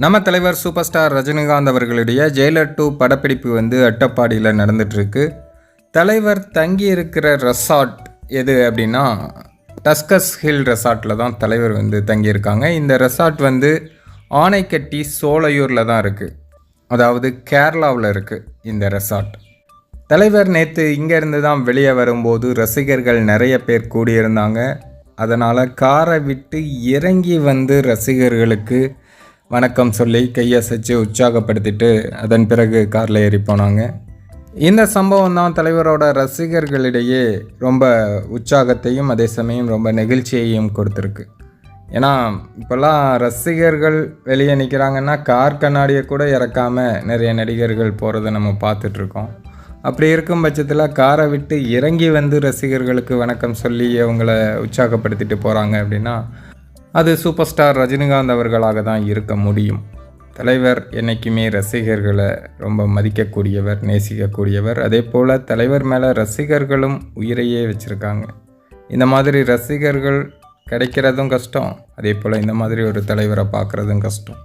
நம்ம தலைவர் super star Rajinikanth அவர்களுடைய ஜெயிலர் 2 படப்பிடிப்பு அட்டப்பாடியில் நடந்துகிட்ருக்கு. தலைவர் தங்கி இருக்கிற ரெசார்ட் எது அப்படின்னா டஸ்கஸ் ஹில் ரெசார்ட்டில் தான் தலைவர் தங்கியிருக்காங்க. இந்த ரெசார்ட் ஆனைக்கட்டி சோலையூரில் தான் இருக்குது, அதாவது கேரளாவில் இருக்குது இந்த ரெசார்ட். தலைவர் நேற்று இங்கேருந்து தான் வெளியே வரும்போது ரசிகர்கள் நிறைய பேர் கூடியிருந்தாங்க. அதனால் காரை விட்டு இறங்கி ரசிகர்களுக்கு வணக்கம் சொல்லி கையசைச்சு உற்சாகப்படுத்திட்டு அதன் பிறகு காரில் ஏறி போனாங்க. இந்த சம்பவம் தான் தலைவரோட ரசிகர்களிடையே ரொம்ப உற்சாகத்தையும் அதே சமயம் ரொம்ப நெகிழ்ச்சியையும் கொடுத்துருக்கு. ஏன்னா இப்போல்லாம் ரசிகர்கள் வெளியே நிற்கிறாங்கன்னா கார் கண்ணாடியை கூட இறக்காமல் நிறைய நடிகர்கள் போகிறத நம்ம பார்த்துட்ருக்கோம். அப்படி இருக்கும் பட்சத்தில் காரை விட்டு இறங்கி ரசிகர்களுக்கு வணக்கம் சொல்லி அவங்கள உற்சாகப்படுத்திட்டு போகிறாங்க அப்படின்னா அது சூப்பர் ஸ்டார் ரஜினிகாந்த் அவர்களாக தான் இருக்க முடியும். தலைவர் என்றைக்குமே ரசிகர்களை ரொம்ப மதிக்கக்கூடியவர், நேசிக்கக்கூடியவர். அதே போல் தலைவர் மேலே ரசிகர்களும் உயிரையே வச்சுருக்காங்க. இந்த மாதிரி ரசிகர்கள் கிடைக்கிறதும் கஷ்டம், அதே போல் இந்த மாதிரி ஒரு தலைவரை பார்க்குறதும் கஷ்டம்.